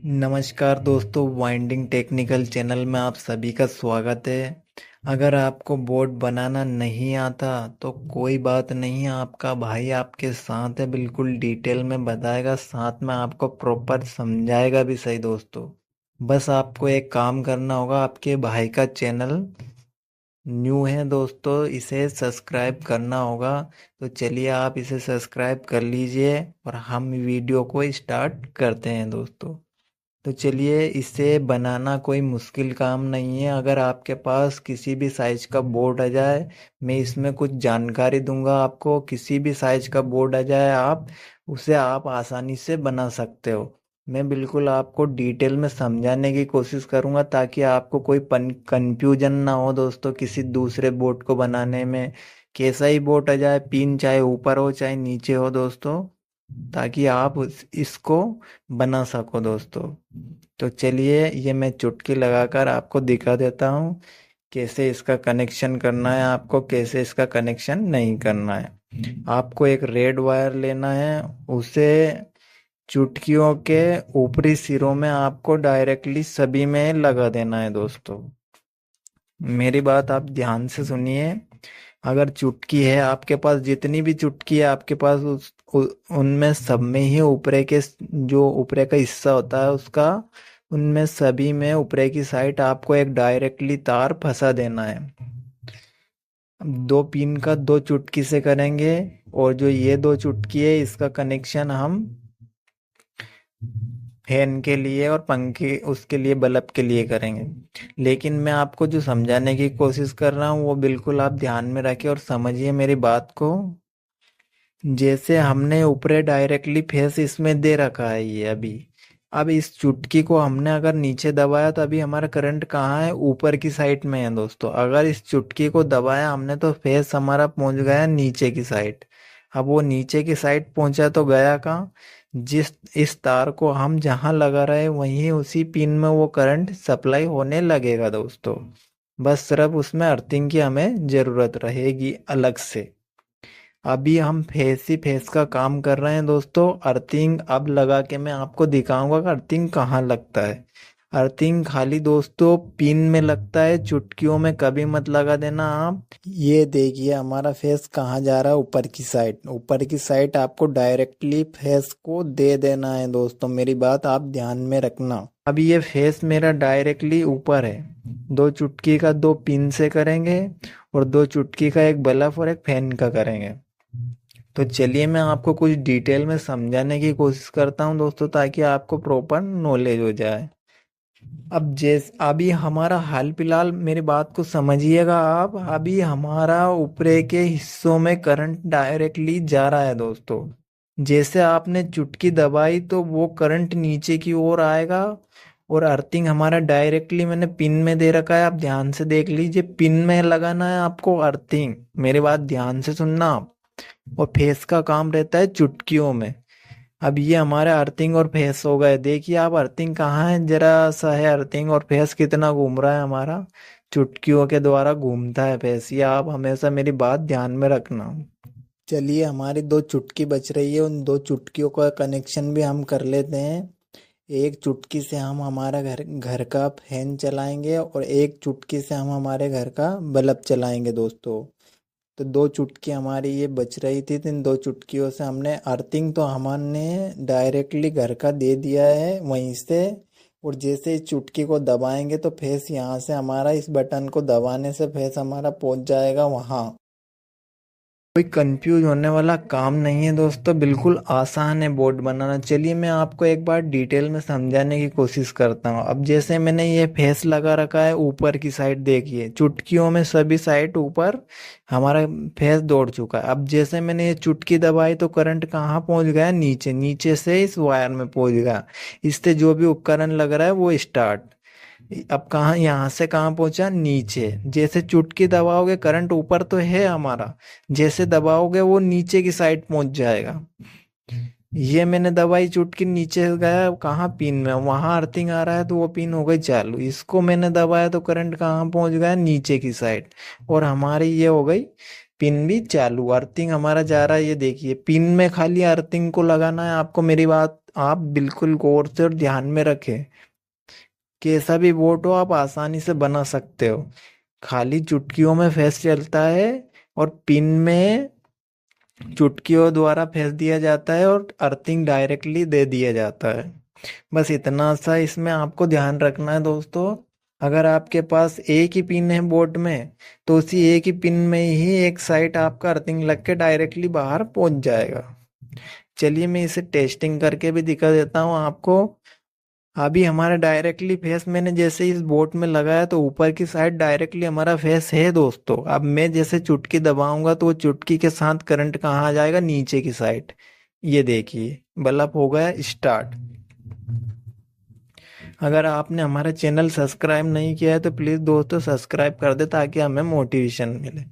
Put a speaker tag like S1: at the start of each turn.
S1: नमस्कार दोस्तों, winding technical channel में आप सभी का स्वागत है। अगर आपको बोर्ड बनाना नहीं आता तो कोई बात नहीं, आपका भाई आपके साथ है, बिल्कुल डिटेल में बताएगा, साथ में आपको प्रॉपर समझाएगा भी सही दोस्तों। बस आपको एक काम करना होगा, आपके भाई का चैनल न्यू है दोस्तों, इसे सब्सक्राइब करना होगा। तो चलिए आप इसे सब्सक्राइब कर लीजिए और हम वीडियो को स्टार्ट करते हैं दोस्तों। तो चलिए, इसे बनाना कोई मुश्किल काम नहीं है। अगर आपके पास किसी भी साइज का बोर्ड आ जाए, मैं इसमें कुछ जानकारी दूंगा आपको, किसी भी साइज का बोर्ड आ जाए उसे आप आसानी से बना सकते हो। मैं बिल्कुल आपको डिटेल में समझाने की कोशिश करूंगा ताकि आपको कोई कंफ्यूजन ना हो दोस्तों किसी दूसरे बोर्ड को बनाने में। कैसा ही बोर्ड आ जाए, पिन चाहे ऊपर हो चाहे नीचे हो दोस्तों, ताकि आप इसको बना सको दोस्तों। तो चलिए, ये मैं चुटकी लगाकर आपको दिखा देता हूँ कैसे इसका कनेक्शन करना है, आपको कैसे इसका कनेक्शन नहीं करना है। आपको एक रेड वायर लेना है, उसे चुटकियों के ऊपरी सिरों में आपको डायरेक्टली सभी में लगा देना है दोस्तों। मेरी बात आप ध्यान से सुनिए। अगर चुटकी है आपके पास, जितनी भी चुटकी है आपके पास, उनमें सब में ही ऊपरे के जो ऊपरे का हिस्सा होता है उसका, उनमें सभी में ऊपरे की साइड आपको एक डायरेक्टली तार फंसा देना है। अब दो पिन का दो चुटकी से करेंगे, और जो ये दो चुटकी है इसका कनेक्शन हम फैन के लिए और पंखे उसके लिए बल्ब के लिए करेंगे। लेकिन मैं आपको जो समझाने की कोशिश कर रहा हूँ वो बिल्कुल आप ध्यान में रखें और समझिए मेरी बात को। जैसे हमने ऊपर डायरेक्टली फेस इसमें दे रखा है ये अभी, अब इस चुटकी को हमने अगर नीचे दबाया तो अभी हमारा करंट कहाँ है, ऊपर की साइड में है दोस्तों। अगर इस चुटकी को दबाया हमने तो फेस हमारा पहुंच गया नीचे की साइड। अब वो नीचे की साइड पहुंचा तो गया कहाँ, जिस इस तार को हम जहां लगा रहे वहीं उसी पिन में वो करंट सप्लाई होने लगेगा दोस्तों। बस सिर्फ उसमें अर्थिंग की हमें जरूरत रहेगी अलग से। अभी हम फेस ही फेस का काम कर रहे हैं दोस्तों। अर्थिंग अब लगा के मैं आपको दिखाऊंगा कि अर्थिंग कहाँ लगता है। अर्थिंग खाली दोस्तों पिन में लगता है, चुटकियों में कभी मत लगा देना आप। ये देखिए हमारा फेस कहाँ जा रहा है, ऊपर की साइड। ऊपर की साइड आपको डायरेक्टली फेस को दे देना है दोस्तों, मेरी बात आप ध्यान में रखना। अभी ये फेस मेरा डायरेक्टली ऊपर है, दो चुटकी का दो पिन से करेंगे और दो चुटकी का एक बल्ब और एक फैन का करेंगे। तो चलिए मैं आपको कुछ डिटेल में समझाने की कोशिश करता हूँ दोस्तों, ताकि आपको प्रॉपर नॉलेज हो जाए। अब अभी हमारा हाल फिलहाल मेरी बात को समझिएगा आप। अभी हमारा ऊपरे के हिस्सों में करंट डायरेक्टली जा रहा है दोस्तों। जैसे आपने चुटकी दबाई तो वो करंट नीचे की ओर आएगा, और अर्थिंग हमारा डायरेक्टली मैंने पिन में दे रखा है। आप ध्यान से देख लीजिए, पिन में लगाना है आपको अर्थिंग, मेरी बात ध्यान से सुनना आप। और फेस का काम रहता है चुटकियों में। अब ये हमारे अर्थिंग और फेस हो गए। देखिए आप अर्थिंग कहाँ है, जरा सा है अर्थिंग, और फेस कितना घूम रहा है हमारा, चुटकियों के द्वारा घूमता है फेस। ये आप हमेशा मेरी बात ध्यान में रखना। चलिए हमारी दो चुटकी बच रही है, उन दो चुटकियों का कनेक्शन भी हम कर लेते हैं। एक चुटकी से हम हमारा घर घर का फैन चलाएंगे और एक चुटकी से हम हमारे घर का बल्ब चलाएंगे दोस्तों। तो दो चुटकी हमारी ये बच रही थी, तो इन दो चुटकियों से हमने अर्थिंग तो हमने डायरेक्टली घर का दे दिया है वहीं से। और जैसे इस चुटकी को दबाएंगे तो फेस यहाँ से हमारा, इस बटन को दबाने से फेस हमारा पहुंच जाएगा वहाँ। कोई कंफ्यूज होने वाला काम नहीं है दोस्तों, बिल्कुल आसान है बोर्ड बनाना। चलिए मैं आपको एक बार डिटेल में समझाने की कोशिश करता हूँ। अब जैसे मैंने ये फेस लगा रखा है ऊपर की साइड, देखिए चुटकियों में सभी साइड ऊपर हमारा फेस दौड़ चुका है। अब जैसे मैंने ये चुटकी दबाई तो करंट कहाँ पहुंच गया, नीचे, नीचे से इस वायर में पहुंच गया। इससे जो भी उपकरण लग रहा है वो स्टार्ट। अब कहाँ, यहाँ से कहाँ पहुंचा, नीचे। जैसे चुटकी दबाओगे करंट ऊपर तो है हमारा, जैसे दबाओगे वो नीचे की साइड पहुंच जाएगा। ये मैंने दबाई चुटकी, नीचे गया कहाँ, पिन में, वहां अर्थिंग आ रहा है तो वो पिन हो गई चालू। इसको मैंने दबाया तो करंट कहाँ पहुंच गया, नीचे की साइड, और हमारी ये हो गई पिन भी चालू। अर्थिंग हमारा जा रहा है, ये देखिए पिन में खाली अर्थिंग को लगाना है आपको, मेरी बात आप बिल्कुल गौर से और ध्यान में रखें, कैसा भी बोट हो आप आसानी से बना सकते हो। खाली चुटकियों में फेस चलता है और पिन में चुटकियों द्वारा फेंस दिया जाता है और अर्थिंग डायरेक्टली दे दिया जाता है। बस इतना सा इसमें आपको ध्यान रखना है दोस्तों। अगर आपके पास एक ही पिन है बोर्ड में, तो उसी एक ही पिन में ही एक साइड आपका अर्थिंग लग के डायरेक्टली बाहर पहुंच जाएगा। चलिए मैं इसे टेस्टिंग करके भी दिखा देता हूँ आपको। अभी हमारा डायरेक्टली फेस मैंने जैसे इस बोट में लगाया तो ऊपर की साइड डायरेक्टली हमारा फेस है दोस्तों। अब मैं जैसे चुटकी दबाऊंगा तो वो चुटकी के साथ करंट कहाँ आ जाएगा, नीचे की साइड। ये देखिए बल्ब हो गया स्टार्ट। अगर आपने हमारा चैनल सब्सक्राइब नहीं किया है तो प्लीज़ दोस्तों सब्सक्राइब कर दे ताकि हमें मोटिवेशन मिले।